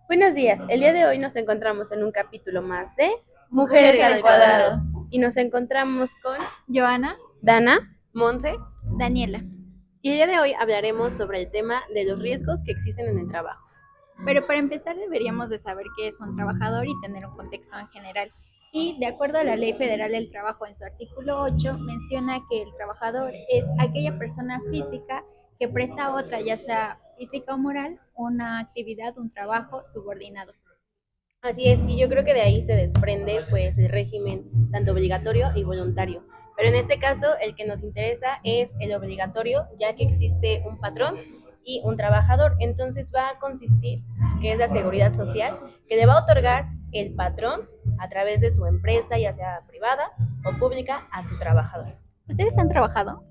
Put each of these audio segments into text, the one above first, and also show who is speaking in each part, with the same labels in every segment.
Speaker 1: Buenos días, el día de hoy nos encontramos en un capítulo más de
Speaker 2: Mujeres al Cuadrado.
Speaker 1: Y nos encontramos con
Speaker 2: Joana,
Speaker 1: Dana,
Speaker 3: Monse,
Speaker 2: Daniela.
Speaker 3: y el día de hoy hablaremos sobre el tema de los riesgos que existen en el trabajo.
Speaker 2: Pero para empezar deberíamos de saber qué es un trabajador y tener un contexto en general. Y de acuerdo a la Ley Federal del Trabajo en su artículo 8 menciona que el trabajador es aquella persona física que presta a otra, ya sea física o moral, una actividad, un trabajo subordinado.
Speaker 3: Así es, y yo creo que de ahí se desprende pues el régimen tanto obligatorio y voluntario. Pero en este caso el que nos interesa es el obligatorio, ya que existe un patrón y un trabajador. Entonces va a consistir que es la seguridad social que le va a otorgar el patrón a través de su empresa, ya sea privada o pública, a su trabajador.
Speaker 2: ¿Ustedes han trabajado?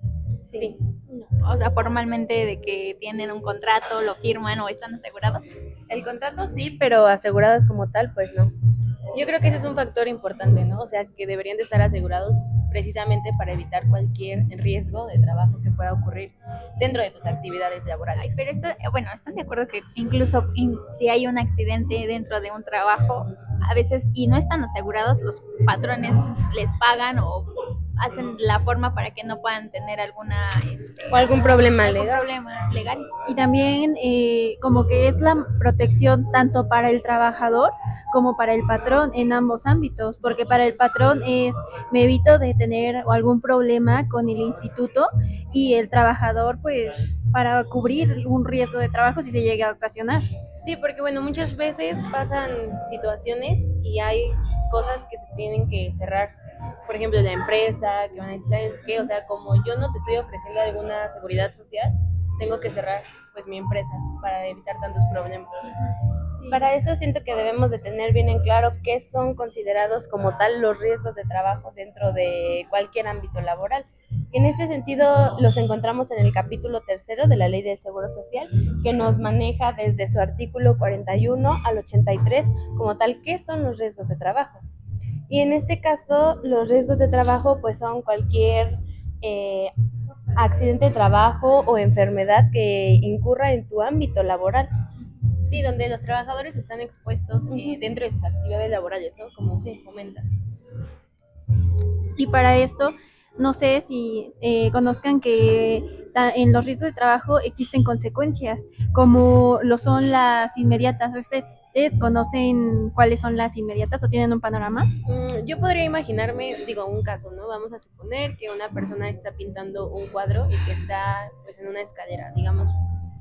Speaker 3: Sí.
Speaker 2: No. O sea, formalmente de que tienen un contrato, lo firman o están asegurados.
Speaker 1: el contrato sí, pero aseguradas como tal, pues no.
Speaker 3: Yo creo que ese es un factor importante, ¿no? O sea, que deberían de estar asegurados precisamente para evitar cualquier riesgo de trabajo que pueda ocurrir dentro de tus actividades laborales.
Speaker 2: Pero esto, bueno, ¿están de acuerdo que incluso si hay un accidente dentro de un trabajo, a veces, y no están asegurados, los patrones les pagan o hacen la forma para que no puedan tener alguna
Speaker 1: O algún problema
Speaker 2: algún
Speaker 1: legal.
Speaker 2: problema legal?
Speaker 4: Y también como que es la protección tanto para el trabajador como para el patrón en ambos ámbitos, porque para el patrón me evito de tener algún problema con el instituto, y el trabajador pues para cubrir un riesgo de trabajo si se llega a ocasionar.
Speaker 3: Sí, porque bueno, muchas veces pasan situaciones y hay cosas que se tienen que cerrar. Por ejemplo, la empresa, que van a decir, ¿sabes qué? O sea, como yo no te estoy ofreciendo alguna seguridad social, tengo que cerrar pues mi empresa para evitar tantos problemas.
Speaker 1: Para eso siento que debemos de tener bien en claro qué son considerados como tal los riesgos de trabajo dentro de cualquier ámbito laboral. En este sentido los encontramos en el capítulo 3 de la Ley del Seguro Social, que nos maneja desde su artículo 41 al 83 como tal qué son los riesgos de trabajo. Y en este caso los riesgos de trabajo pues son cualquier accidente de trabajo o enfermedad que incurra en tu ámbito laboral.
Speaker 3: Sí, donde los trabajadores están expuestos dentro de sus actividades laborales, ¿no? Como comentas.
Speaker 4: Y para esto, no sé si conozcan que en los riesgos de trabajo existen consecuencias, como lo son las inmediatas. ¿Ustedes conocen cuáles son las inmediatas o tienen un panorama?
Speaker 3: Yo podría imaginarme, digo, un caso, ¿no? Vamos a suponer que una persona está pintando un cuadro y que está pues en una escalera, digamos,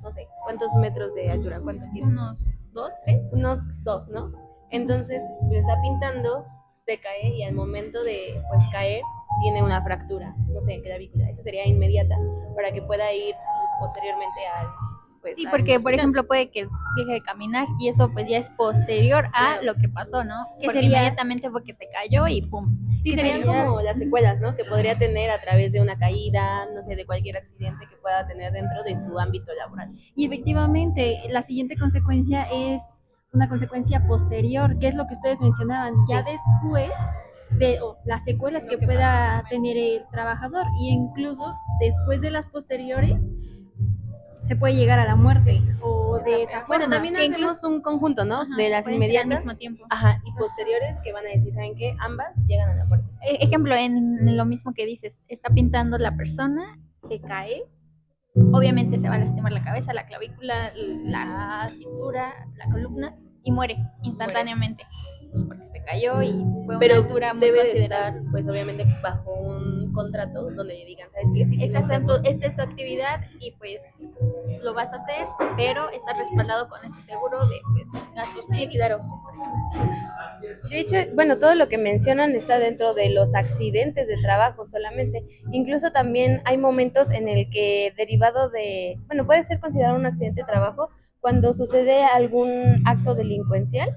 Speaker 3: no sé, ¿cuántos metros de altura? ¿Cuánto tiene?
Speaker 2: Unos 2, 3.
Speaker 3: Unos 2, ¿no? Entonces, le está pintando, se cae y al momento de pues caer tiene una fractura, no sé, clavícula. Esa sería inmediata para que pueda ir posteriormente al pues,
Speaker 2: Sí,
Speaker 3: al
Speaker 2: porque por
Speaker 3: hospital.
Speaker 2: ejemplo puede que deje de caminar y eso pues ya es posterior a
Speaker 3: Claro.
Speaker 2: lo que pasó, ¿no?
Speaker 4: ¿Qué
Speaker 2: Porque
Speaker 4: sería?
Speaker 2: inmediatamente fue que se cayó y pum.
Speaker 3: Sí,
Speaker 4: ¿Qué
Speaker 3: serían
Speaker 4: sería?
Speaker 3: como las secuelas, ¿no? Que podría tener a través de una caída, no sé, de cualquier accidente que pueda tener dentro de su ámbito laboral.
Speaker 4: Y efectivamente, la siguiente consecuencia es una consecuencia posterior, que es lo que ustedes mencionaban, ya después de las secuelas que pueda tener el trabajador, y incluso después de las posteriores se puede llegar a la muerte o de esa
Speaker 3: Bueno,
Speaker 4: forma.
Speaker 3: también
Speaker 2: Que
Speaker 3: hacemos un conjunto, ¿no?
Speaker 2: Ajá,
Speaker 3: de las
Speaker 2: pueden ser al
Speaker 3: inmediatas
Speaker 2: mismo tiempo.
Speaker 3: y posteriores que van a decir, ¿saben qué? Ambas llegan a la muerte.
Speaker 2: Ejemplo, en lo mismo que dices, está pintando la persona, se cae, obviamente se va a lastimar la cabeza, la clavícula, la cintura, la columna y muere instantáneamente. Pues porque se cayó y fue
Speaker 3: Pero
Speaker 2: una altura muy
Speaker 3: debe de
Speaker 2: considerable.
Speaker 3: estar, pues obviamente, bajo un contrato donde le digan, ¿sabes qué? Si
Speaker 2: Esta
Speaker 3: tienes
Speaker 2: esta es tu actividad y pues lo vas a hacer, pero estás respaldado con este seguro de pues, gastos
Speaker 3: Sí,
Speaker 2: médicos.
Speaker 3: claro.
Speaker 1: De hecho, bueno, todo lo que mencionan está dentro de los accidentes de trabajo solamente. Incluso también hay momentos en el que derivado de, bueno, puede ser considerado un accidente de trabajo cuando sucede algún acto delincuencial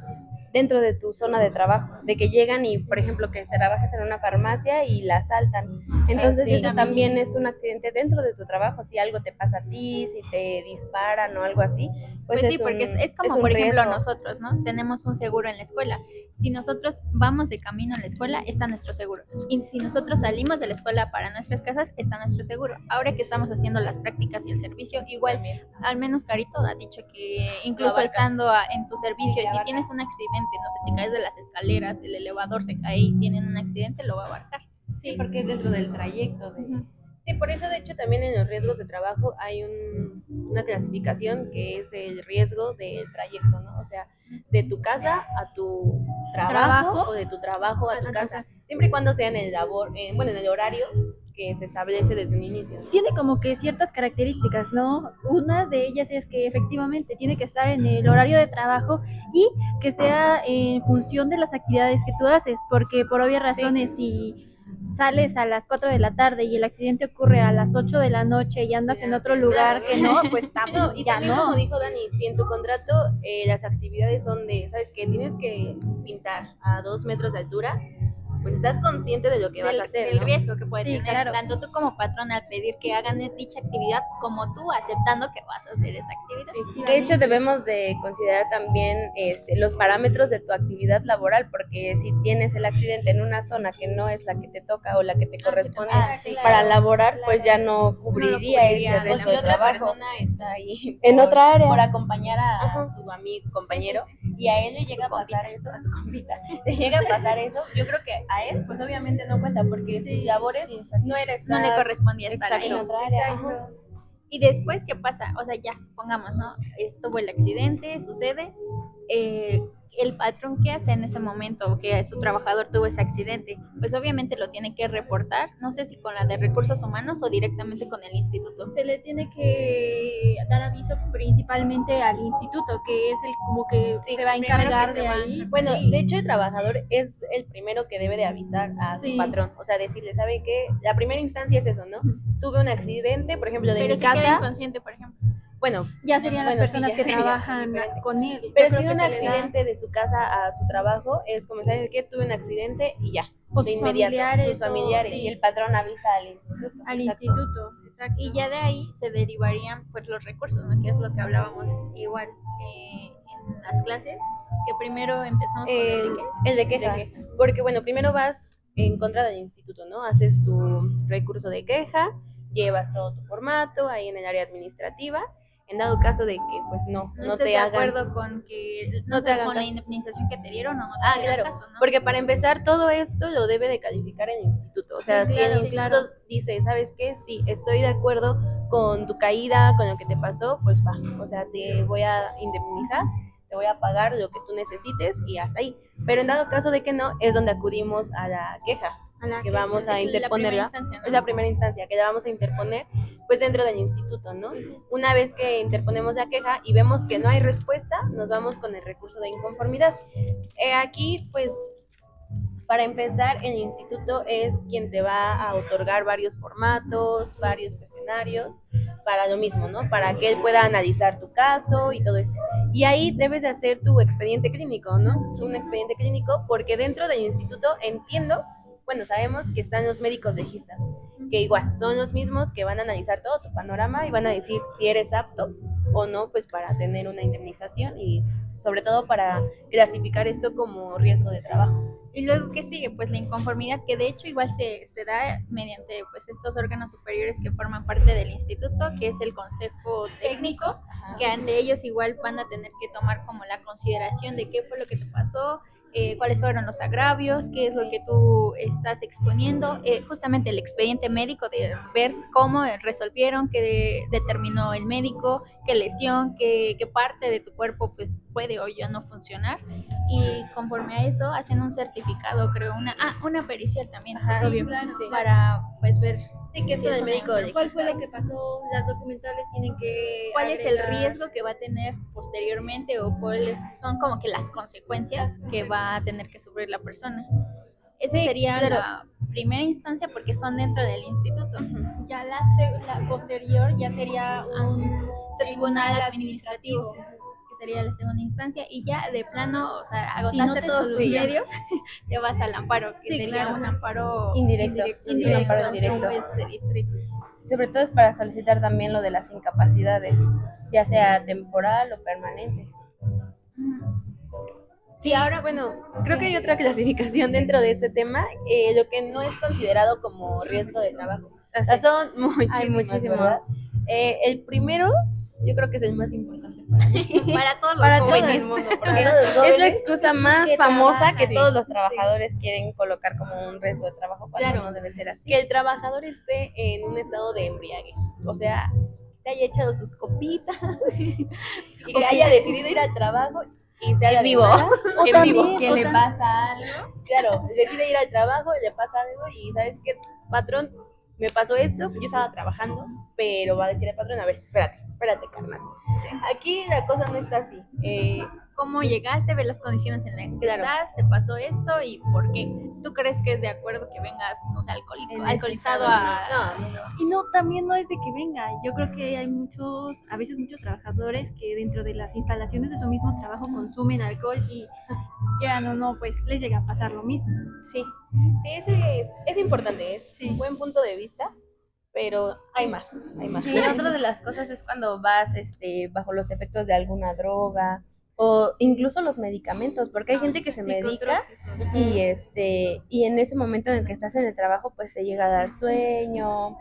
Speaker 1: dentro de tu zona de trabajo, de que llegan y, por ejemplo, que trabajas en una farmacia y la asaltan. Entonces
Speaker 3: sí,
Speaker 1: eso también es un accidente dentro de tu trabajo. Si algo te pasa a ti, si te disparan o algo así, pues,
Speaker 2: Pues sí, porque es como,
Speaker 1: un
Speaker 2: por ejemplo,
Speaker 1: riesgo.
Speaker 2: nosotros, ¿no? Tenemos un seguro en la escuela. Si nosotros vamos de camino a la escuela, está nuestro seguro. Y si nosotros salimos de la escuela para nuestras casas, está nuestro seguro. Ahora que estamos haciendo las prácticas y el servicio, igual, al menos Carito ha dicho que incluso estando en tu servicio, y si tienes un accidente, no sé, te caes de las escaleras, el elevador se cae y tienen un accidente, lo va a abarcar.
Speaker 1: Sí, porque es dentro del trayecto.
Speaker 3: Sí, por eso de hecho también en los riesgos de trabajo hay una clasificación que es el riesgo del trayecto, ¿no? O sea, de tu casa a tu trabajo o de tu trabajo a tu casa, siempre y cuando sea en el en el horario que se establece desde un inicio.
Speaker 4: Tiene como que ciertas características, ¿no? Una de ellas es que efectivamente tiene que estar en el horario de trabajo y que sea en función de las actividades que tú haces, porque por obvias razones, si sales a las 4 de la tarde y el accidente ocurre a las 8 de la noche y andas en otro lugar que no, pues
Speaker 3: No, y
Speaker 4: ya
Speaker 3: también
Speaker 4: no.
Speaker 3: como dijo Dani, si en tu contrato las actividades son de, ¿sabes qué? Tienes que pintar a 2 metros de altura, pues estás consciente de lo que vas a hacer,
Speaker 2: del
Speaker 3: ¿no?
Speaker 2: riesgo que puede
Speaker 4: Sí,
Speaker 2: tener,
Speaker 4: claro.
Speaker 2: tanto tú como patrón al pedir que hagan dicha actividad, como tú aceptando que vas a hacer esa actividad.
Speaker 1: Sí. De hecho, debemos de considerar también los parámetros de tu actividad laboral, porque si tienes el accidente en una zona que no es la que te toca o la que te corresponde para laborar, pues ya no cubriría ese
Speaker 3: O
Speaker 1: riesgo
Speaker 3: si
Speaker 1: de
Speaker 3: otra
Speaker 1: trabajo.
Speaker 3: persona está ahí
Speaker 1: En otra área.
Speaker 3: por acompañar a su amigo, compañero, y a él le llega a pasar eso, a su compita, le llega a pasar eso, yo creo que a él, pues obviamente no cuenta, porque sus labores no era estar
Speaker 2: No le correspondía estar
Speaker 1: Exacto,
Speaker 2: ahí.
Speaker 1: en otra área.
Speaker 2: Exacto. Y después, ¿qué pasa? O sea, ya supongamos, ¿no? Estuvo el accidente, sucede. El patrón, ¿qué hace en ese momento que su trabajador tuvo ese accidente? Pues obviamente lo tiene que reportar, no sé si con la de recursos humanos o directamente con el instituto.
Speaker 4: Se le tiene que dar aviso principalmente al instituto, que es el como que se va a encargar de ahí.
Speaker 3: Bueno,
Speaker 4: Sí.
Speaker 3: de hecho el trabajador es el primero que debe de avisar a su patrón, o sea, decirle, ¿sabe qué? La primera instancia es eso, ¿no? Tuve un accidente, por ejemplo, de
Speaker 2: Pero
Speaker 3: mi
Speaker 2: si queda
Speaker 3: casa,
Speaker 2: inconsciente, por ejemplo.
Speaker 3: bueno,
Speaker 4: Ya serían las personas
Speaker 3: sí,
Speaker 4: que
Speaker 3: ya sería
Speaker 4: trabajan
Speaker 3: diferente.
Speaker 4: con él.
Speaker 3: Pero
Speaker 4: Yo
Speaker 3: si
Speaker 4: creo
Speaker 3: tiene un
Speaker 4: que se le da-
Speaker 3: accidente de su casa a su trabajo, es como, ¿sabes qué? Tuve un accidente y ya,
Speaker 4: o
Speaker 3: de
Speaker 4: sus
Speaker 3: inmediato,
Speaker 4: familiares,
Speaker 3: sus familiares.
Speaker 1: Y el patrón avisa al instituto.
Speaker 4: al
Speaker 3: Exacto.
Speaker 4: instituto. Exacto.
Speaker 2: Y ya de ahí se derivarían pues los recursos, ¿no? Que es lo que hablábamos igual en las clases, que primero empezamos con
Speaker 3: El de queja, porque bueno, primero vas en contra del instituto, ¿no? Haces tu recurso de queja, llevas todo tu formato ahí en el área administrativa, en dado caso de que pues no
Speaker 2: estés
Speaker 3: te
Speaker 2: de
Speaker 3: hagan
Speaker 2: acuerdo con que
Speaker 3: no te hagan
Speaker 2: con la
Speaker 3: caso.
Speaker 2: indemnización que te dieron o no te hicieron
Speaker 3: Claro,
Speaker 2: caso, ¿no?
Speaker 3: porque para empezar todo esto lo debe de calificar el instituto, o sea,
Speaker 4: Sí,
Speaker 3: si
Speaker 4: claro,
Speaker 3: el
Speaker 4: sí,
Speaker 3: instituto
Speaker 4: claro.
Speaker 3: dice, ¿sabes qué? Sí, estoy de acuerdo con tu caída, con lo que te pasó, pues va, o sea, te voy a indemnizar, te voy a pagar lo que tú necesites y hasta ahí. Pero en dado caso de que no, es donde acudimos a la queja, que vamos a interponerla. Es la primera instancia que la vamos a interponer pues dentro del instituto, ¿no? Una vez que interponemos la queja y vemos que no hay respuesta, nos vamos con el recurso de inconformidad. Aquí, pues, para empezar, el instituto es quien te va a otorgar varios formatos, varios cuestionarios, para lo mismo, ¿no? Para que él pueda analizar tu caso y todo eso. Y ahí debes de hacer tu expediente clínico, ¿no? Un expediente clínico, porque dentro del instituto entiendo, bueno, sabemos que están los médicos legistas, que igual son los mismos que van a analizar todo tu panorama y van a decir si eres apto o no, pues para tener una indemnización y sobre todo para clasificar esto como riesgo de trabajo.
Speaker 2: Y luego, ¿qué sigue? Pues la inconformidad, que de hecho igual se da mediante pues estos órganos superiores que forman parte del instituto, que es el consejo técnico, que ante ellos igual van a tener que tomar como la consideración de qué fue lo que te pasó, cuáles fueron los agravios, qué es lo que tú estás exponiendo, justamente el expediente médico de ver cómo resolvieron, qué determinó el médico, qué lesión, qué parte de tu cuerpo pues puede o ya no funcionar, y conforme a eso hacen un certificado, creo, una pericial también,
Speaker 4: Ajá,
Speaker 2: obvio,
Speaker 4: claro.
Speaker 2: para pues ver
Speaker 3: Sí, que es con el médico de
Speaker 4: ¿Cuál fue lo que pasó? Las documentales tienen que
Speaker 2: cuál es el
Speaker 4: agregar-
Speaker 2: riesgo que va a tener posteriormente o cuáles son como que las consecuencias que va a tener que sufrir la persona. Esa sería la primera instancia porque son dentro del instituto.
Speaker 4: Ya la posterior ya sería un
Speaker 2: Tribunal administrativo, que sería la segunda instancia, y ya de plano, o sea,
Speaker 4: Si no
Speaker 2: agotaste
Speaker 4: te
Speaker 2: todos tus
Speaker 4: soluciona.
Speaker 2: medios, te vas al amparo, que
Speaker 4: Sí,
Speaker 2: sería
Speaker 4: claro.
Speaker 2: un amparo
Speaker 1: Indirecto, un amparo
Speaker 2: con un
Speaker 1: indirecto.
Speaker 2: juez de distrito.
Speaker 1: Sobre todo es para solicitar también lo de las incapacidades, ya sea temporal o permanente.
Speaker 3: Sí, ahora, bueno, creo que hay otra clasificación dentro de este tema, lo que no es considerado como riesgo de trabajo. O sea, son
Speaker 1: Hay
Speaker 3: muchísimas, ¿verdad?
Speaker 1: muchísimos.
Speaker 3: El primero, yo creo que es el más importante para mí.
Speaker 2: Para todos los
Speaker 1: Para todo
Speaker 2: jóvenes.
Speaker 1: el mundo, porque
Speaker 3: Para todos los
Speaker 1: es la
Speaker 3: jóvenes
Speaker 1: excusa más
Speaker 3: que
Speaker 1: famosa
Speaker 3: trabajan.
Speaker 1: que
Speaker 3: Sí.
Speaker 1: todos los trabajadores quieren colocar como un riesgo de trabajo cuando
Speaker 3: Claro.
Speaker 1: no debe ser así.
Speaker 3: Que el trabajador esté en un estado de embriaguez, o sea, se haya echado sus copitas y que haya decidido ir al trabajo y se haga de
Speaker 2: vivo.
Speaker 3: malas,
Speaker 4: O
Speaker 3: en
Speaker 4: también-
Speaker 3: vivo.
Speaker 2: Que
Speaker 4: o
Speaker 2: le
Speaker 4: tam-
Speaker 2: pasa algo.
Speaker 3: Claro, decide ir al trabajo, le pasa algo y ¿sabes qué, patrón? Me pasó esto, yo estaba trabajando, pero va a decir el patrón, a ver, espérate, carnal. Aquí la cosa no está así.
Speaker 2: ¿Cómo llegaste? Ve las condiciones en las que
Speaker 3: Claro.
Speaker 2: estás, te pasó esto y por qué. ¿Tú crees que es de acuerdo que vengas, no sé,
Speaker 1: En
Speaker 2: alcoholizado
Speaker 1: ese
Speaker 2: a...
Speaker 3: No,
Speaker 4: Y no, también no es de que venga. Yo creo que hay a veces muchos trabajadores que dentro de las instalaciones de su mismo trabajo consumen alcohol y quieran o no, pues les llega a pasar lo mismo.
Speaker 3: sí, ese es importante, es
Speaker 4: Sí.
Speaker 3: un buen punto de vista, pero hay más.
Speaker 1: Sí, otra de las cosas es cuando vas bajo los efectos de alguna droga o incluso los medicamentos, porque hay gente que se medica y en ese momento en el que estás en el trabajo pues te llega a dar sueño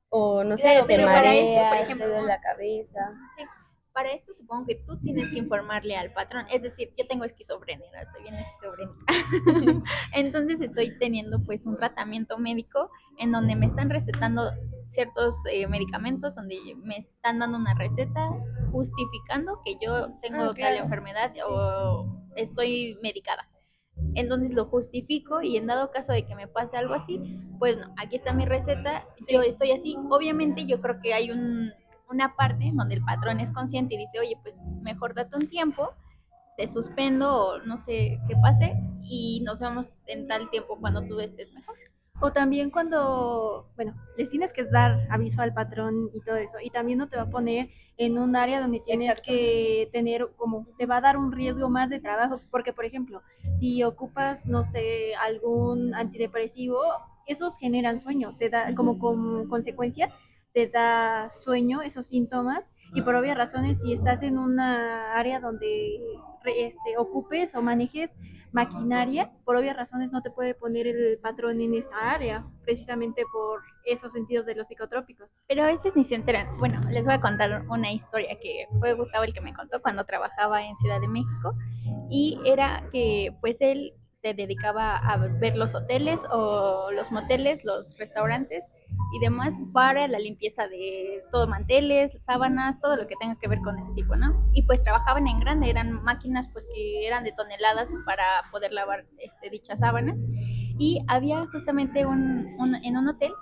Speaker 1: o no sé,
Speaker 3: Claro,
Speaker 1: te
Speaker 3: pero para esto,
Speaker 1: mareas,
Speaker 2: por
Speaker 1: te
Speaker 2: ejemplo,
Speaker 1: duele la cabeza.
Speaker 2: Sí, para esto supongo que tú tienes que informarle al patrón. Es decir, yo tengo esquizofrenia, estoy bien esquizofrénica. Entonces estoy teniendo pues un tratamiento médico en donde me están recetando ciertos medicamentos, donde me están dando una receta justificando que yo tengo tal enfermedad o estoy medicada. Entonces lo justifico y en dado caso de que me pase algo así, pues no, aquí está mi receta, yo estoy así. Obviamente yo creo que hay una parte en donde el patrón es consciente y dice, oye, pues mejor date un tiempo, te suspendo o no sé qué pase y nos vemos en tal tiempo cuando tú estés mejor.
Speaker 4: O también cuando, bueno, les tienes que dar aviso al patrón y todo eso. Y también no te va a poner en un área donde tienes que tener como, te va a dar un riesgo más de trabajo. Porque, por ejemplo, si ocupas, no sé, algún antidepresivo, esos generan sueño, te da como consecuencia, te da sueño, esos síntomas. Y por obvias razones, si estás en una área donde ocupes o manejes maquinaria, por obvias razones no te puede poner el patrón en esa área, precisamente por esos sentidos de los psicotrópicos.
Speaker 2: Pero a veces ni se enteran. Bueno, les voy a contar una historia que fue Gustavo el que me contó cuando trabajaba en Ciudad de México, y era que pues él se dedicaba a ver los hoteles o los moteles, los restaurantes y demás para la limpieza de todo, manteles, sábanas, todo lo que tenga que ver con ese tipo, ¿no? Y pues trabajaban en grande, eran máquinas pues que eran de toneladas para poder lavar dichas sábanas, y había justamente en un hotel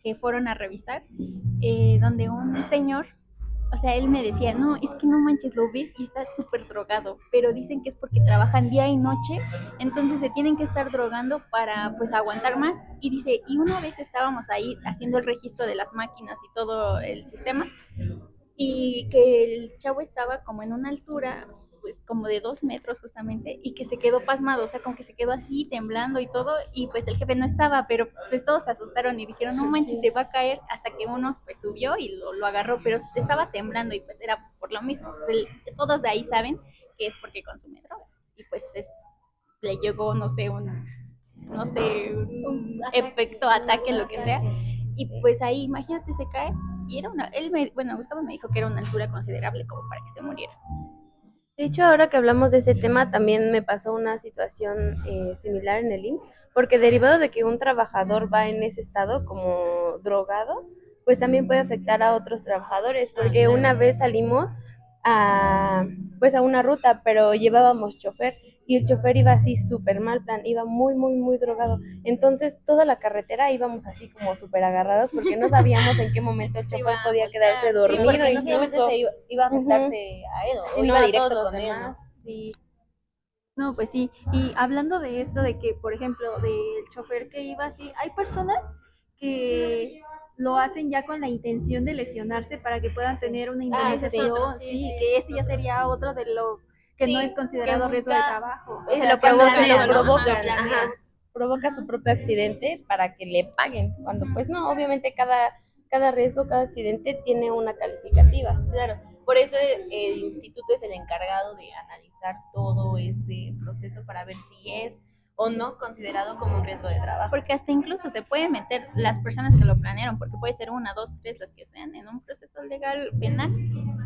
Speaker 2: que fueron a revisar, donde un señor, o sea, él me decía, no, es que no manches, lo ves y está súper drogado, pero dicen que es porque trabajan día y noche, entonces se tienen que estar drogando para pues aguantar más. Y dice, y una vez estábamos ahí haciendo el registro de las máquinas y todo el sistema, y que el chavo estaba como en una altura pues como de 2 metros justamente, y que se quedó pasmado, o sea, como que se quedó así temblando y todo, y pues el jefe no estaba, pero pues todos se asustaron y dijeron, no manches, se va a caer, hasta que uno pues subió y lo agarró, pero estaba temblando y pues era por lo mismo. Pues todos de ahí saben que es porque consume drogas, y pues le llegó, no sé, un efecto, ataque, lo que sea, y pues ahí, imagínate, se cae, y era Gustavo me dijo que era una altura considerable como para que se muriera.
Speaker 1: De hecho, ahora que hablamos de ese tema, también me pasó una situación similar en el IMSS, porque derivado de que un trabajador va en ese estado como drogado, pues también puede afectar a otros trabajadores, porque una vez salimos pues a una ruta, pero llevábamos chofer y el chofer iba así súper mal plan, iba muy, muy, muy drogado. Entonces toda la carretera íbamos así como súper agarrados porque no sabíamos en qué momento el chofer podía quedarse dormido.
Speaker 3: Sí, porque no
Speaker 1: incluso.
Speaker 3: solamente iba a afectarse a él, o
Speaker 1: Sino
Speaker 3: iba
Speaker 1: a
Speaker 3: directo
Speaker 1: todos
Speaker 3: con
Speaker 1: los
Speaker 3: él, ¿no?
Speaker 1: demás. Sí.
Speaker 4: No, pues sí. Y hablando de esto, de que, por ejemplo, del chofer que iba así, hay personas que lo hacen ya con la intención de lesionarse para que puedan tener una indemnización, sí, que ese ya sería otro de lo que no
Speaker 3: Sí,
Speaker 4: es considerado
Speaker 3: que
Speaker 4: riesgo de
Speaker 3: busca-
Speaker 4: trabajo.
Speaker 3: o
Speaker 1: Se
Speaker 3: sea,
Speaker 1: lo
Speaker 3: cuando
Speaker 1: cuando se
Speaker 3: se
Speaker 1: lo
Speaker 3: lo
Speaker 1: provocan,
Speaker 3: planean,
Speaker 1: ajá, provoca su propio accidente para que le paguen, cuando pues no, obviamente cada riesgo, cada accidente tiene una calificativa.
Speaker 3: Claro, por eso el instituto es el encargado de analizar todo este proceso para ver si es o no considerado como un riesgo de trabajo.
Speaker 2: Porque hasta incluso se puede meter las personas que lo planearon, porque puede ser una, dos, tres, las que sean, en un proceso legal penal,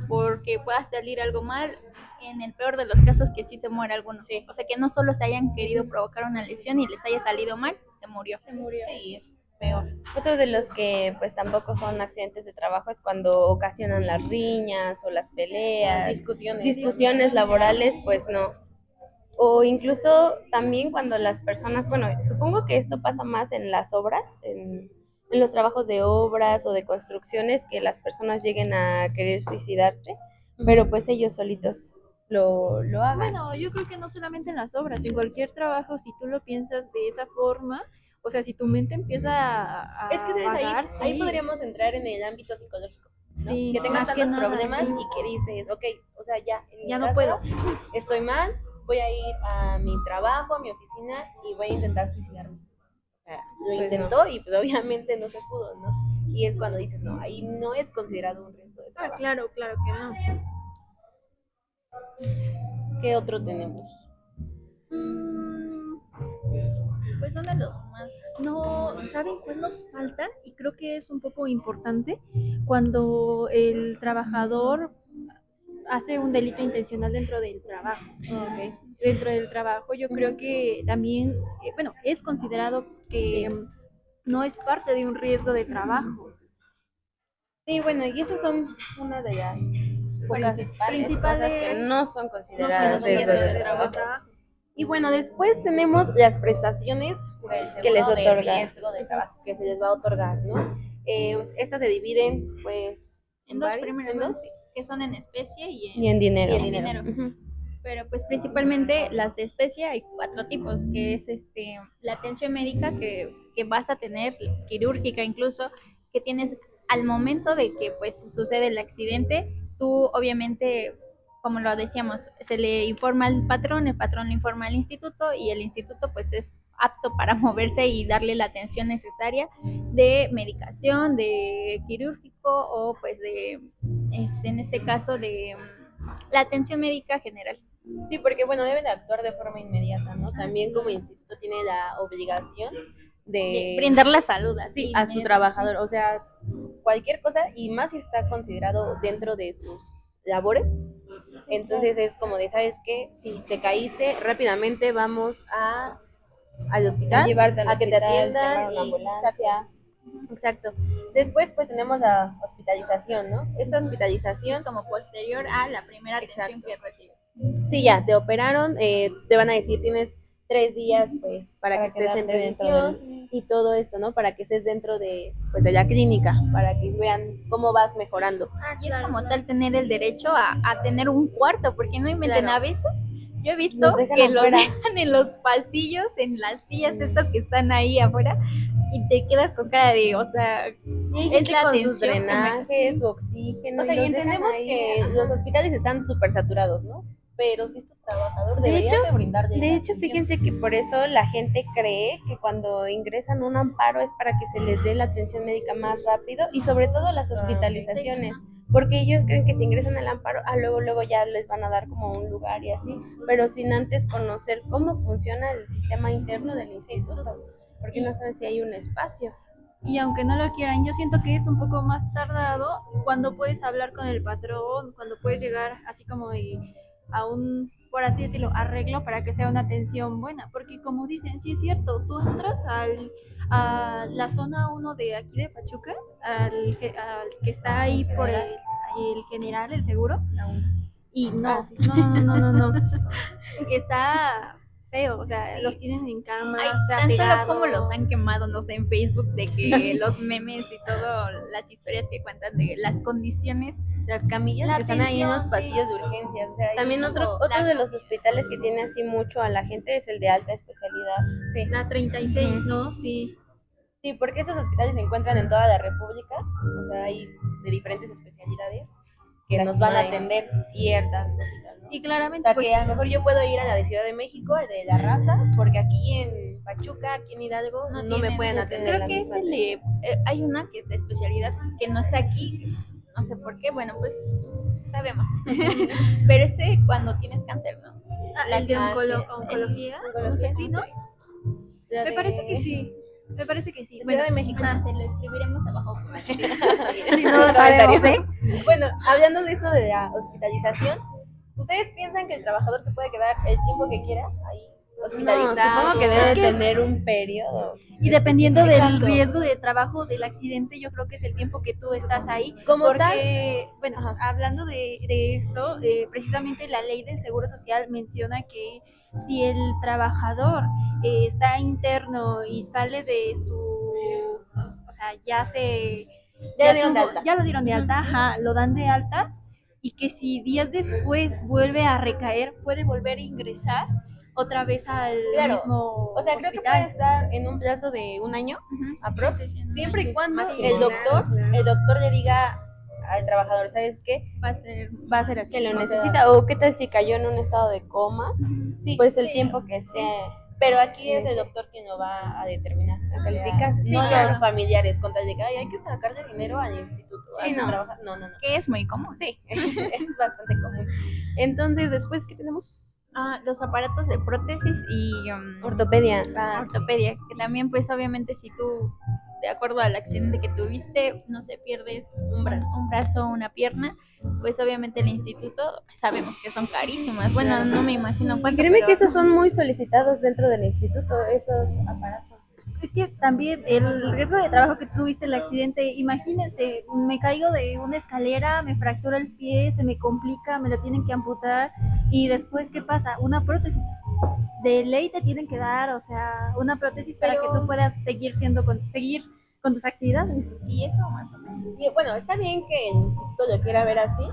Speaker 2: porque pueda salir algo mal, en el peor de los casos que sí se muera alguno.
Speaker 3: Sí.
Speaker 2: O sea, que no solo se hayan querido provocar una lesión y les haya salido mal, se murió.
Speaker 3: Sí, es peor.
Speaker 1: Otro de los que pues tampoco son accidentes de trabajo es cuando ocasionan las riñas o las peleas, discusiones laborales, pues no. O incluso también cuando las personas, bueno, supongo que esto pasa más en las obras, en los trabajos de obras o de construcciones, que las personas lleguen a querer suicidarse, pero pues ellos solitos lo hagan.
Speaker 4: Bueno, yo creo que no solamente en las obras, en cualquier trabajo, si tú lo piensas de esa forma, o sea, si tu mente empieza a
Speaker 3: Es que, ¿sabes?
Speaker 4: vagar,
Speaker 3: Ahí
Speaker 4: sí,
Speaker 3: podríamos entrar en el ámbito psicológico, ¿no?
Speaker 4: sí,
Speaker 3: Que tengas
Speaker 4: más que
Speaker 3: tantos
Speaker 4: nada, sí.
Speaker 3: problemas y que dices, ok, o sea, ya, en mi
Speaker 4: Ya no
Speaker 3: caso,
Speaker 4: puedo.
Speaker 3: estoy mal, voy a ir a mi trabajo, a mi oficina y voy a intentar suicidarme. O sea, lo
Speaker 1: Pues
Speaker 3: intentó y pues obviamente no se pudo, ¿no? Y es cuando dices, no, ahí no es considerado un riesgo de
Speaker 4: Ah,
Speaker 3: trabajo.
Speaker 4: claro que no.
Speaker 3: ¿Qué otro tenemos?
Speaker 4: Mm,
Speaker 2: Pues son de los más...
Speaker 4: no, ¿saben cuál nos falta? Y creo que es un poco importante cuando el trabajador hace un delito intencional dentro del trabajo.
Speaker 3: Okay.
Speaker 4: Dentro del trabajo yo creo que también, bueno, es considerado que no es parte de un riesgo de trabajo.
Speaker 3: Sí, bueno, y esas son una de las
Speaker 1: Pocas
Speaker 4: principales
Speaker 1: cosas que no son
Speaker 4: no
Speaker 1: consideradas
Speaker 4: son
Speaker 1: riesgos de trabajo.
Speaker 3: Y bueno, después tenemos las prestaciones del
Speaker 1: Que les
Speaker 3: seguro de
Speaker 1: otorga.
Speaker 3: riesgo de trabajo que se les va a otorgar, ¿no? Estas se dividen, pues,
Speaker 2: En dos
Speaker 3: varias,
Speaker 2: primeros,
Speaker 3: en dos,
Speaker 2: que son en especie
Speaker 1: Y en dinero.
Speaker 3: y en dinero.
Speaker 1: Ujú.
Speaker 2: Pero pues principalmente las de especie hay 4 tipos, que es la atención médica que vas a tener, quirúrgica incluso, que tienes al momento de que pues sucede el accidente, tú obviamente, como lo decíamos, se le informa al patrón, el patrón le informa al instituto y el instituto pues es apto para moverse y darle la atención necesaria de medicación, de quirúrgico o pues de, en este caso, de la atención médica general.
Speaker 3: Sí, porque bueno, deben de actuar de forma inmediata, ¿no? También como instituto tiene la obligación de
Speaker 2: brindar la salud
Speaker 3: sí,
Speaker 2: así,
Speaker 3: a su
Speaker 2: inmediatamente.
Speaker 3: trabajador, o sea, cualquier cosa y más si está considerado dentro de sus labores. Entonces es como de, ¿sabes qué? Si te caíste, rápidamente vamos al hospital,
Speaker 1: A llevarte al
Speaker 3: a que te
Speaker 1: hospital,
Speaker 3: atiendan
Speaker 1: llamar a una
Speaker 3: y
Speaker 1: ambulancia.
Speaker 3: exacto. Después pues tenemos la hospitalización, ¿no? Esta hospitalización
Speaker 2: Es como posterior a la primera atención
Speaker 3: exacto.
Speaker 2: que recibes.
Speaker 3: sí, ya, te operaron, te van a decir tienes 3 días pues para que estés en
Speaker 1: quedarte dentro
Speaker 3: revisión y todo esto, ¿no? Para que estés dentro de pues de la clínica, para que vean cómo vas mejorando.
Speaker 2: Y es como tal tener el derecho a tener un cuarto, porque no inventen
Speaker 3: Claro.
Speaker 2: a veces. Yo he visto
Speaker 1: Los dejan
Speaker 2: que los
Speaker 1: afuera.
Speaker 2: dejan en los pasillos, en las sillas estas que están ahí afuera, y te quedas con cara de, o sea,
Speaker 3: Y hay
Speaker 2: es
Speaker 3: gente
Speaker 2: la
Speaker 3: con sus
Speaker 2: atención que
Speaker 3: drenajes,
Speaker 1: Su oxígeno.
Speaker 3: o sea, y
Speaker 1: los dejan
Speaker 3: entendemos
Speaker 1: ahí,
Speaker 3: que
Speaker 1: ajá.
Speaker 3: los hospitales están súper saturados, ¿no? Pero si es tu trabajador,
Speaker 1: De
Speaker 3: deberías
Speaker 1: hecho-
Speaker 3: de brindarle
Speaker 1: De
Speaker 3: la
Speaker 1: hecho,
Speaker 3: atención.
Speaker 1: fíjense que por eso la gente cree que cuando ingresan un amparo es para que se les dé la atención médica más rápido y sobre todo las hospitalizaciones, porque ellos creen que si ingresan al amparo, luego ya les van a dar como un lugar y así, pero sin antes conocer cómo funciona el sistema interno del instituto, porque no saben si hay un espacio.
Speaker 4: Y aunque no lo quieran, yo siento que es un poco más tardado cuando puedes hablar con el patrón, cuando puedes llegar así como a un, por así decirlo, arreglo para que sea una atención buena. Porque como dicen, sí es cierto, tú entras a la zona 1 de aquí de Pachuca, al que está ahí por el general, el seguro, y no, no. Está feo, o sea, los tienen en cama,
Speaker 2: ay,
Speaker 4: o sea,
Speaker 2: tan solo
Speaker 4: pegados.
Speaker 2: como los han quemado, no sé, en Facebook, de que los memes y todo, las historias que cuentan de las condiciones.
Speaker 3: Las camillas
Speaker 4: La
Speaker 3: que están ahí en los
Speaker 4: atención, sí.
Speaker 3: pasillos de urgencias. O sea, ahí
Speaker 1: También
Speaker 3: es
Speaker 1: otro
Speaker 3: como
Speaker 1: de los hospitales que tiene así mucho a la gente es el de alta especialidad.
Speaker 3: sí.
Speaker 4: La 36, ¿no? Sí.
Speaker 3: Sí, porque esos hospitales se encuentran en toda la República, o sea, hay de diferentes especialidades que
Speaker 1: Las
Speaker 3: nos van a
Speaker 1: UNAIS.
Speaker 3: atender ciertas cositas, ¿no?
Speaker 4: Y
Speaker 3: O
Speaker 4: claramente,
Speaker 3: sea,
Speaker 4: pues,
Speaker 3: que a lo mejor yo puedo ir a la de Ciudad de México, el de La Raza, porque aquí en Pachuca, aquí en Hidalgo, no me
Speaker 2: tienen-
Speaker 3: pueden atender.
Speaker 2: Creo que es el de, hay una que es de especialidad que no está aquí, no sé por qué, bueno, pues sabemos. Pero ese cuando tienes cáncer, ¿no?
Speaker 4: el de
Speaker 3: Ah, sí.
Speaker 4: oncología,
Speaker 3: Oncología,
Speaker 4: sí, ¿no?
Speaker 3: sí. La
Speaker 4: Me parece que
Speaker 3: de
Speaker 4: sí. Me parece que sí.
Speaker 3: Ciudad de México.
Speaker 2: Ajá, se lo escribiremos abajo.
Speaker 4: si no lo sabemos, ¿eh?
Speaker 3: Bueno, hablando de esto de la hospitalización, ¿ustedes piensan que el trabajador se puede quedar el tiempo que quiera ahí
Speaker 1: No,
Speaker 3: hospitalizado?
Speaker 1: supongo que debe
Speaker 4: Es que es-
Speaker 1: tener un periodo.
Speaker 4: Y dependiendo del
Speaker 3: Exacto.
Speaker 4: riesgo de trabajo, del accidente, yo creo que es el tiempo que tú estás ahí.
Speaker 3: Como
Speaker 4: Porque, bueno,
Speaker 3: Ajá.
Speaker 4: hablando de esto, precisamente la ley del Seguro Social menciona que si el trabajador está interno y sale de su, o sea,
Speaker 3: Ya lo dieron de alta.
Speaker 4: ya lo dieron de alta, ajá, lo dan de alta, y que si días después vuelve a recaer, puede volver a ingresar otra vez al
Speaker 3: Claro.
Speaker 4: mismo
Speaker 3: O sea, creo que
Speaker 4: hospital.
Speaker 3: puede estar en un plazo de un año, aprox, siempre y cuando
Speaker 1: Máximo,
Speaker 3: el doctor,
Speaker 1: claro.
Speaker 3: el doctor le diga al trabajador, ¿sabes qué?
Speaker 2: Va a ser
Speaker 4: Va a ser así.
Speaker 1: Que lo
Speaker 3: O sea,
Speaker 1: necesita. O qué tal si cayó en un estado de coma,
Speaker 3: Sí,
Speaker 1: pues el
Speaker 3: sí.
Speaker 1: tiempo que sea.
Speaker 3: Pero aquí es el
Speaker 1: Sí.
Speaker 3: doctor quien lo va a determinar,
Speaker 1: A calificar.
Speaker 3: no
Speaker 1: Sí,
Speaker 3: los
Speaker 1: claro.
Speaker 3: familiares, con tal de que "Ay, hay que sacarle dinero al instituto,
Speaker 1: Sí,
Speaker 3: hay que
Speaker 1: no.
Speaker 3: trabajar". No.
Speaker 2: que es muy común.
Speaker 3: Sí, es bastante común. Entonces, después, ¿qué tenemos?
Speaker 2: Los aparatos de prótesis y
Speaker 1: Ortopedia.
Speaker 2: ortopedia, que también pues obviamente si tú, de acuerdo al accidente que tuviste, no sé, pierdes un brazo, una pierna, pues obviamente el instituto sabemos que son carísimas. Bueno, no me imagino
Speaker 1: Y
Speaker 2: cuánto.
Speaker 1: créeme
Speaker 2: pero
Speaker 1: que esos son muy solicitados dentro del instituto, esos aparatos.
Speaker 4: Es que también el riesgo de trabajo que tuviste el accidente, imagínense, me caigo de una escalera, me fractura el pie, se me complica, me lo tienen que amputar y después, ¿qué pasa? Una prótesis de ley te tienen que dar, o sea, una prótesis para
Speaker 3: Pero-
Speaker 4: que tú puedas seguir seguir con tus actividades.
Speaker 2: Y eso más o menos.
Speaker 3: Y, bueno, está bien que el instituto lo quiera ver así,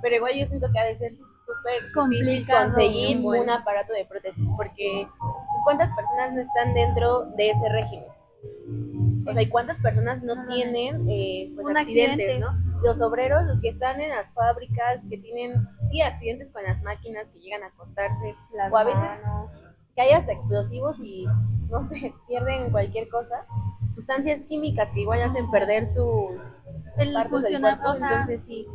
Speaker 3: pero igual yo siento que ha de ser súper difícil
Speaker 4: Complicado,
Speaker 3: conseguir
Speaker 1: sí, bueno.
Speaker 3: un aparato de prótesis, porque pues, ¿cuántas personas no están dentro de ese régimen? O sea, ¿y cuántas personas no tienen pues,
Speaker 4: Un
Speaker 3: accidentes,
Speaker 4: accidente.
Speaker 3: ¿no? Los obreros, los que están en las fábricas, que tienen, sí, accidentes con las máquinas, que llegan a cortarse,
Speaker 1: Las
Speaker 3: o a veces
Speaker 1: manos.
Speaker 3: que hay hasta explosivos y, no sé, pierden cualquier cosa, sustancias químicas que igual hacen perder sus
Speaker 4: El
Speaker 3: partes del
Speaker 4: funcionar,
Speaker 3: cuerpo,
Speaker 4: o sea,
Speaker 3: entonces sí,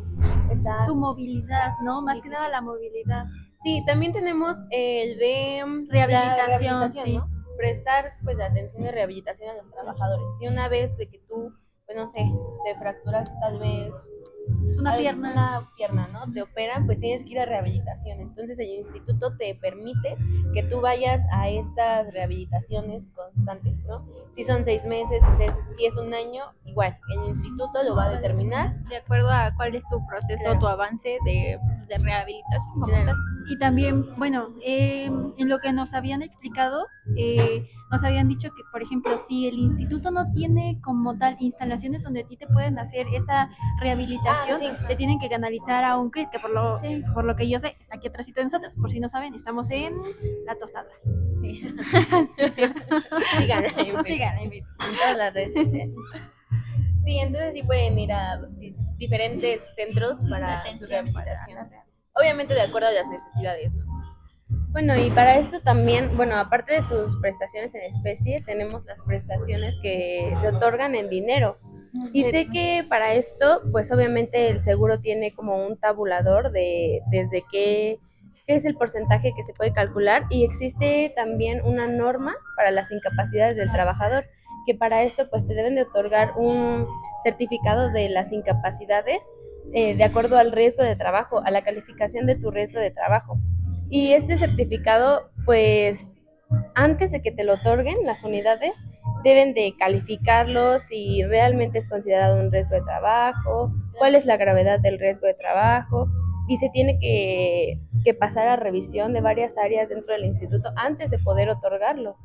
Speaker 3: está...
Speaker 4: su movilidad, ¿no? Más que
Speaker 3: difícil.
Speaker 4: nada la movilidad.
Speaker 3: Sí, también tenemos el de
Speaker 4: Rehabilitación,
Speaker 3: la
Speaker 4: sí.
Speaker 3: ¿no? Prestar pues la atención de rehabilitación a los trabajadores. Si una vez de que tú, pues no sé, te fracturas tal vez
Speaker 4: Una pierna.
Speaker 3: una pierna, ¿no? Te operan, pues tienes que ir a rehabilitación. Entonces el instituto te permite que tú vayas a estas rehabilitaciones constantes, ¿no? Si son 6 meses, si es un año, igual, el instituto lo va a determinar.
Speaker 2: De acuerdo a cuál es tu proceso,
Speaker 3: Claro.
Speaker 2: tu avance de rehabilitación como
Speaker 3: Claro.
Speaker 2: tal.
Speaker 4: Y también, bueno, en lo que nos habían explicado, nos habían dicho que, por ejemplo, si el instituto no tiene como tal instalaciones donde a ti te pueden hacer esa rehabilitación,
Speaker 3: Ah, sí.
Speaker 4: te tienen que canalizar a un CRIT, que
Speaker 2: Sí.
Speaker 4: por lo que yo sé, está aquí atrásito de nosotros. Por si no saben, estamos en La Tostada.
Speaker 3: Sí. Sigan ahí, pues,
Speaker 2: Sigan,
Speaker 3: en todas las redes sociales. Sí, entonces sí pueden ir a diferentes centros para su
Speaker 2: Atención
Speaker 3: rehabilitación. Obviamente de acuerdo a las necesidades, ¿no?
Speaker 1: Bueno, y para esto también, bueno, aparte de sus prestaciones en especie, tenemos las prestaciones que se otorgan en dinero. Y sé que para esto, pues obviamente el seguro tiene como un tabulador de desde qué es el porcentaje que se puede calcular y existe también una norma para las incapacidades del trabajador, que para esto pues te deben de otorgar un certificado de las incapacidades de acuerdo al riesgo de trabajo, a la calificación de tu riesgo de trabajo. Y este certificado, pues antes de que te lo otorguen, las unidades deben de calificarlo si realmente es considerado un riesgo de trabajo, cuál es la gravedad del riesgo de trabajo, y se tiene que pasar a revisión de varias áreas dentro del instituto antes de poder otorgarlo.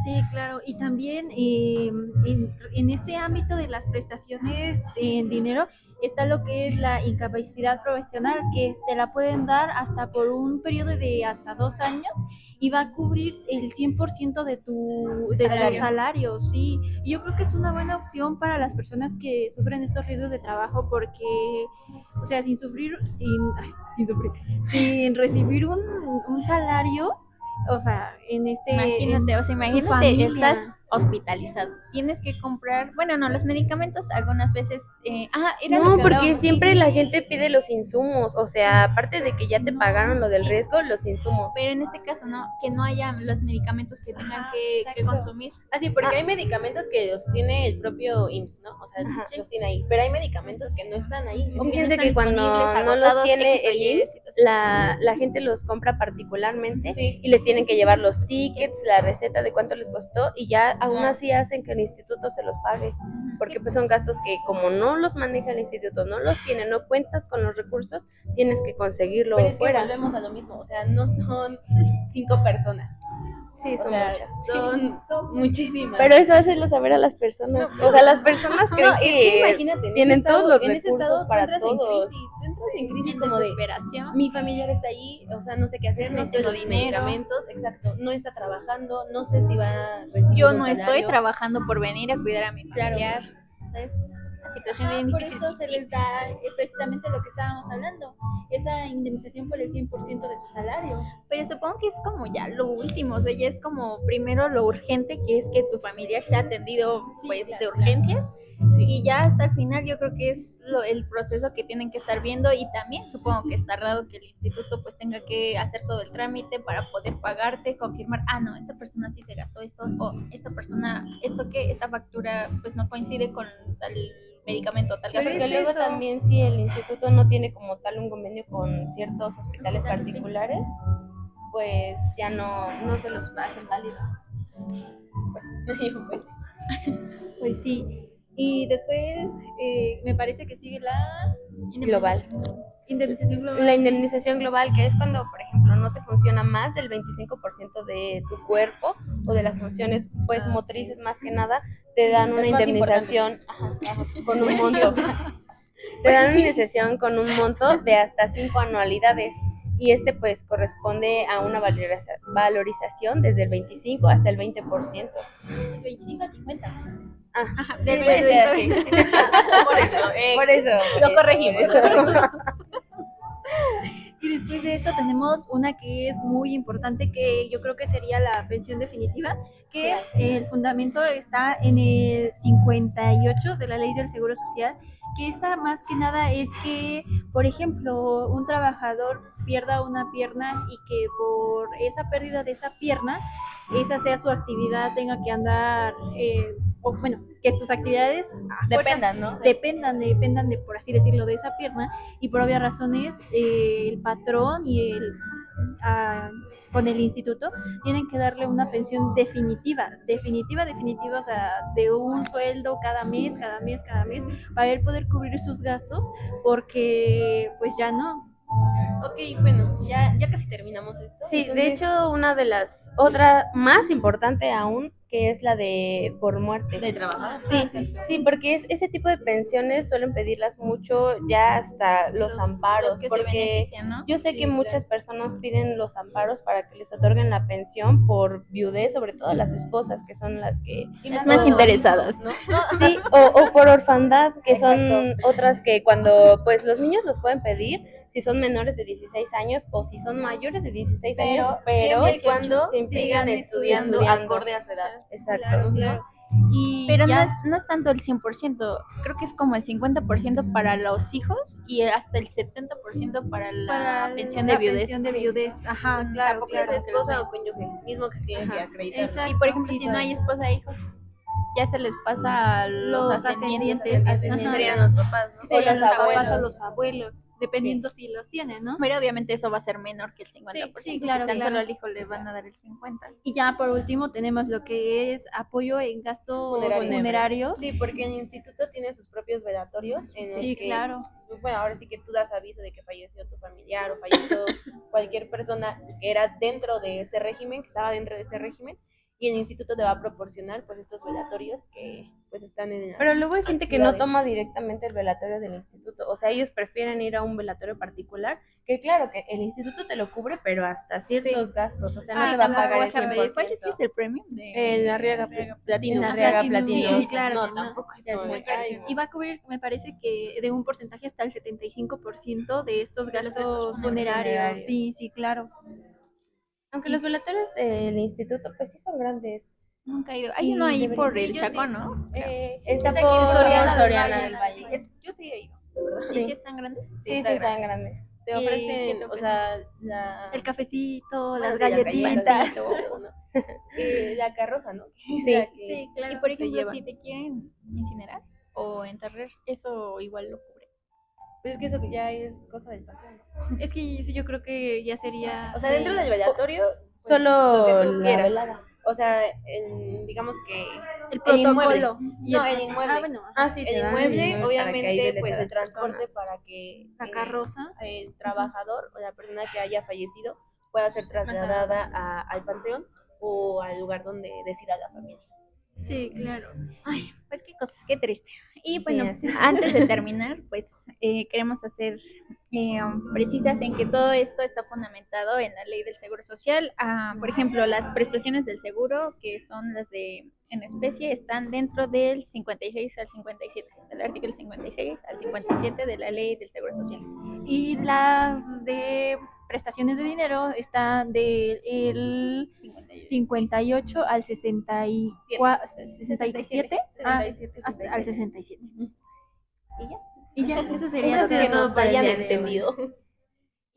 Speaker 4: Sí, claro. Y también en este ámbito de las prestaciones en dinero está lo que es la incapacidad profesional, que te la pueden dar hasta por un periodo de hasta 2 años y va a cubrir el 100% de tu salario, sí. Y yo creo que es una buena opción para las personas que sufren estos riesgos de trabajo porque, o sea, sin recibir un salario, o sea,
Speaker 2: Imagínate, o sea,
Speaker 4: su
Speaker 2: imagínate,
Speaker 4: familia.
Speaker 2: estás hospitalizado, tienes que comprar, bueno, no, los medicamentos algunas veces, era lo
Speaker 1: No,
Speaker 2: que
Speaker 1: porque
Speaker 2: hablábamos,
Speaker 1: siempre
Speaker 2: sí,
Speaker 1: la
Speaker 2: sí,
Speaker 1: gente
Speaker 2: sí,
Speaker 1: pide los insumos, o sea, aparte de que ya te
Speaker 2: No,
Speaker 1: pagaron lo del
Speaker 2: sí.
Speaker 1: riesgo, los insumos.
Speaker 2: pero en este caso, ¿no? Que no haya los medicamentos que tengan
Speaker 4: Ajá,
Speaker 2: que
Speaker 4: exacto.
Speaker 2: consumir.
Speaker 3: Ah, sí, porque
Speaker 1: Ah.
Speaker 3: hay medicamentos que los tiene el propio IMSS, ¿no? O sea,
Speaker 1: Ajá.
Speaker 3: los tiene ahí, pero hay medicamentos que no están ahí.
Speaker 2: O que no
Speaker 1: Fíjense
Speaker 2: están
Speaker 1: que cuando
Speaker 2: disponibles,
Speaker 1: no los
Speaker 2: agotados,
Speaker 1: tiene
Speaker 2: X o
Speaker 1: el
Speaker 2: Y
Speaker 1: IMSS,
Speaker 2: situación.
Speaker 1: la gente los compra particularmente
Speaker 3: Sí.
Speaker 1: y les tienen que llevar los tickets, la receta de cuánto les costó y ya aún así hacen que el instituto se los pague. Porque pues son gastos que como no los maneja el instituto, no los tiene, no cuentas con los recursos, tienes que conseguirlo
Speaker 3: Pero es que
Speaker 1: fuera.
Speaker 3: volvemos a lo mismo, o sea, no son 5 personas.
Speaker 1: Sí,
Speaker 3: O
Speaker 1: son
Speaker 3: sea,
Speaker 1: muchas.
Speaker 3: son muchísimas.
Speaker 1: Pero eso hacerlo saber a las personas. O sea, las personas creen
Speaker 3: No, es que
Speaker 1: que
Speaker 3: imagínate, en
Speaker 1: tienen
Speaker 3: ese estado,
Speaker 1: todos los
Speaker 3: en ese
Speaker 1: recursos
Speaker 3: estado tú
Speaker 1: para
Speaker 3: entras
Speaker 1: todos.
Speaker 3: tú entras en crisis
Speaker 2: En
Speaker 3: como de
Speaker 2: desesperación.
Speaker 3: mi familiar está ahí, o sea, no sé qué hacer,
Speaker 2: No
Speaker 3: necesito
Speaker 2: tengo
Speaker 3: los
Speaker 2: dinero.
Speaker 3: medicamentos, exacto, no está trabajando, no sé si va a recibir
Speaker 2: Yo
Speaker 3: un
Speaker 2: no estoy
Speaker 3: salario.
Speaker 2: trabajando por venir a cuidar a mi
Speaker 3: Claro.
Speaker 2: familiar. O sea, es una situación bien
Speaker 4: Por
Speaker 2: difícil.
Speaker 4: eso se les da precisamente lo que estábamos hablando, esa indemnización por el 100% de su salario.
Speaker 2: Pero supongo que es como ya lo último, o sea, ya es como primero lo urgente, que es que tu familiar sea atendido pues de urgencias, y ya hasta el final yo creo que es el proceso que tienen que estar viendo, y también supongo que es tardado que el instituto pues tenga que hacer todo el trámite para poder pagarte, confirmar, no, esta persona sí se gastó esto, o esta persona, esta factura pues no coincide con tal medicamento, tal
Speaker 1: Sí, porque
Speaker 2: gasto.
Speaker 1: luego también si el instituto no tiene como tal un convenio con ciertos hospitales
Speaker 2: Hospitales, sí.
Speaker 1: particulares, pues ya no se los hacen válido.
Speaker 3: Pues,
Speaker 4: Pues sí. Y después me parece que sigue la
Speaker 1: Global.
Speaker 4: indemnización global.
Speaker 1: La indemnización global, que es cuando, por ejemplo, no te funciona más del 25% de tu cuerpo o de las funciones pues motrices más que nada, te dan una
Speaker 3: Las más
Speaker 1: indemnización con un monto. Te dan una indemnización con un monto de hasta 5 anualidades y pues corresponde a una valorización desde el 25 hasta el 20%.
Speaker 4: 25 al 50.
Speaker 1: Sí,
Speaker 2: Del
Speaker 1: puede ser así.
Speaker 3: por eso, lo corregimos.
Speaker 4: Y después de esto tenemos una que es muy importante, que yo creo que sería la pensión definitiva, que el fundamento está en el 58 de la Ley del Seguro Social, que esta más que nada es que, por ejemplo, un trabajador pierda una pierna y que por esa pérdida de esa pierna, esa sea su actividad, tenga que andar, o bueno, que sus actividades
Speaker 3: Dependan, ¿no?
Speaker 4: dependan de, por así decirlo, de esa pierna, y por obvias razones el patrón y con el instituto tienen que darle una pensión definitiva, o sea, de un sueldo cada mes, para él poder cubrir sus gastos, porque pues ya no.
Speaker 3: Ok, bueno, ya casi terminamos esto.
Speaker 1: Sí,
Speaker 3: Entonces,
Speaker 1: de hecho, una de las otra más importante aún, que es la de por muerte.
Speaker 3: de trabajar.
Speaker 1: Sí, porque ese tipo de pensiones suelen pedirlas mucho ya hasta los amparos,
Speaker 2: los que se
Speaker 1: porque
Speaker 2: benefician, ¿no?
Speaker 1: yo sé que muchas personas piden los amparos para que les otorguen la pensión por viudez, sobre todo las esposas, que son las que
Speaker 2: Las más interesadas.
Speaker 3: ¿no?
Speaker 1: sí, o por orfandad, que son
Speaker 3: Exacto.
Speaker 1: otras que cuando pues los niños los pueden pedir si son menores de 16 años o si son mayores de 16 años, pero
Speaker 3: siempre y cuando
Speaker 1: siempre
Speaker 3: sigan estudiando acorde a su edad.
Speaker 1: Exacto.
Speaker 4: Claro. Y
Speaker 2: Pero
Speaker 4: ya,
Speaker 2: no es tanto el 100%, creo que es como el 50% para los hijos y hasta el 70% para la pensión de
Speaker 4: la
Speaker 2: viudez.
Speaker 4: pensión de viudez. Ajá, claro,
Speaker 3: Tampoco
Speaker 4: claro.
Speaker 3: es esposa o cónyuge, mismo que se tienen que acreditar.
Speaker 4: Exacto.
Speaker 2: Y por ejemplo, si no hay esposa e hijos, ya se les pasa a los ascendientes.
Speaker 4: Ajá.
Speaker 3: Serían los papás, ¿no?
Speaker 4: Serían
Speaker 1: los
Speaker 4: los papás
Speaker 1: abuelos.
Speaker 4: o los abuelos, dependiendo si los tienen, ¿no?
Speaker 2: Pero obviamente eso va a ser menor que el 50%.
Speaker 4: Sí, claro,
Speaker 2: Si tan
Speaker 4: claro.
Speaker 2: solo al hijo le van a dar el 50%.
Speaker 4: Y ya por último tenemos lo que es apoyo en gastos funerarios.
Speaker 3: Sí, porque el instituto tiene sus propios velatorios en los
Speaker 4: Sí,
Speaker 3: que,
Speaker 4: claro.
Speaker 3: bueno, ahora sí que tú das aviso de que falleció tu familiar o falleció cualquier persona que era dentro de este régimen, que estaba dentro de este régimen, y el instituto te va a proporcionar pues estos velatorios que pues están en
Speaker 1: Pero luego hay gente que no
Speaker 3: ciudades.
Speaker 1: toma directamente el velatorio del instituto, o sea, ellos prefieren ir a un velatorio particular que claro, que el instituto te lo cubre, pero hasta ciertos gastos, o sea, no te va a
Speaker 2: tampoco
Speaker 1: pagar el
Speaker 2: vas a pedir. ¿Cuál
Speaker 1: 100%.
Speaker 2: es el premio?
Speaker 3: En Arriaga Platino.
Speaker 1: En Arriaga Platino.
Speaker 4: Sí, claro
Speaker 3: No,
Speaker 4: que no.
Speaker 3: tampoco es
Speaker 1: Ya es
Speaker 3: como
Speaker 1: muy
Speaker 3: de,
Speaker 1: carísimo.
Speaker 3: ay,
Speaker 4: Y va a cubrir, me parece que de un porcentaje hasta el 75% de estos
Speaker 2: De los gastos
Speaker 4: gastos
Speaker 2: funerarios.
Speaker 4: funerarios. Sí, sí, claro.
Speaker 1: Aunque los velatorios del instituto, pues sí son grandes.
Speaker 2: Nunca he ido. Hay
Speaker 1: Y
Speaker 2: uno ahí
Speaker 1: debería-
Speaker 2: por
Speaker 1: sí,
Speaker 2: el
Speaker 1: yo
Speaker 2: Chaco,
Speaker 1: sí.
Speaker 2: ¿no?
Speaker 1: Está
Speaker 4: aquí
Speaker 1: por
Speaker 4: en Soriana
Speaker 1: Soriana,
Speaker 4: del
Speaker 1: del
Speaker 4: Valle.
Speaker 1: Valle.
Speaker 3: yo sí he ido.
Speaker 2: Sí, sí
Speaker 1: Sí,
Speaker 2: están grandes.
Speaker 1: sí,
Speaker 3: está
Speaker 1: están grandes.
Speaker 3: Te
Speaker 2: ¿Y qué
Speaker 3: ofrecen,
Speaker 2: te
Speaker 3: o sea,
Speaker 4: El cafecito,
Speaker 3: bueno,
Speaker 4: las
Speaker 3: sí, las
Speaker 4: galletitas.
Speaker 3: galletitas, ¿no? La carroza, ¿no? Que es
Speaker 1: Sí.
Speaker 3: la que
Speaker 2: Sí, claro. Y
Speaker 3: te
Speaker 2: por ejemplo,
Speaker 3: llevan.
Speaker 2: si te quieren incinerar o enterrar, eso igual lo cubre.
Speaker 3: Pues es que eso ya es cosa del patrón, ¿no?
Speaker 4: Es que sí, yo creo que ya sería.
Speaker 3: O sea,
Speaker 4: sí.
Speaker 3: dentro del velatorio, pues,
Speaker 1: Solo
Speaker 3: lo que tú
Speaker 1: la
Speaker 3: quieras.
Speaker 1: velada.
Speaker 3: O sea, digamos que
Speaker 4: El
Speaker 3: el inmueble.
Speaker 4: protocolo.
Speaker 3: No, el inmueble.
Speaker 4: Ah, bueno,
Speaker 1: Ah, sí, te
Speaker 3: El
Speaker 1: dan
Speaker 3: inmueble,
Speaker 1: para que ahí
Speaker 3: obviamente,
Speaker 1: veles
Speaker 3: pues
Speaker 1: a
Speaker 3: el
Speaker 1: las
Speaker 3: transporte
Speaker 1: personas.
Speaker 3: para que
Speaker 4: la carroza.
Speaker 3: el trabajador o la persona que haya fallecido pueda ser trasladada al panteón o al lugar donde decida la familia.
Speaker 4: Sí, claro.
Speaker 2: Ay, pues qué cosas, qué triste. Y
Speaker 1: Sí,
Speaker 2: bueno,
Speaker 1: así es.
Speaker 2: antes de terminar, pues queremos hacer precisas en que todo esto está fundamentado en la ley del Seguro Social. Por ejemplo, las prestaciones del seguro, que son las de en especie, están dentro del 56 al 57, del artículo 56 al 57 de la ley del Seguro Social.
Speaker 4: Y las de prestaciones de dinero están del 58 al 64, 67,
Speaker 3: 67,
Speaker 4: hasta al 67.
Speaker 3: Y ya.
Speaker 4: Y ya, eso
Speaker 1: Eso
Speaker 4: sería
Speaker 1: ha sido
Speaker 3: Que
Speaker 1: todo
Speaker 3: nos
Speaker 1: por el
Speaker 3: hayan
Speaker 1: día de hoy.
Speaker 3: entendido.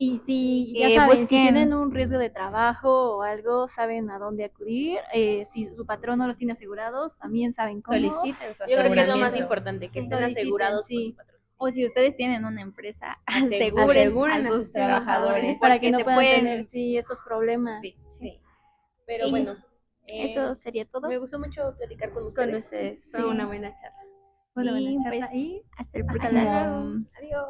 Speaker 4: Y si,
Speaker 2: Que
Speaker 4: ya saben, si
Speaker 2: busquen-
Speaker 4: tienen un riesgo de trabajo o algo, saben a dónde acudir. Si su patrón no los tiene asegurados, también saben cómo.
Speaker 1: Soliciten su
Speaker 3: Yo creo que es lo más
Speaker 1: aseguramiento.
Speaker 3: importante, que
Speaker 4: Sí,
Speaker 3: estén
Speaker 4: soliciten,
Speaker 3: asegurados
Speaker 4: sí.
Speaker 3: por su patrón.
Speaker 2: O si ustedes tienen una empresa,
Speaker 1: Aseguren a sus
Speaker 2: trabajadores
Speaker 4: para que no
Speaker 2: porque se
Speaker 4: puedan
Speaker 2: pueden-
Speaker 4: tener estos problemas.
Speaker 3: Sí, sí. Pero
Speaker 2: Y
Speaker 3: bueno,
Speaker 2: Eso sería todo.
Speaker 3: me gustó mucho platicar con
Speaker 1: Con
Speaker 3: ustedes.
Speaker 1: ustedes. Fue
Speaker 4: Sí.
Speaker 1: una buena charla.
Speaker 4: Una buena
Speaker 2: Y,
Speaker 4: charla.
Speaker 2: pues,
Speaker 4: Y
Speaker 2: hasta el
Speaker 4: hasta
Speaker 2: próximo.
Speaker 3: Adiós.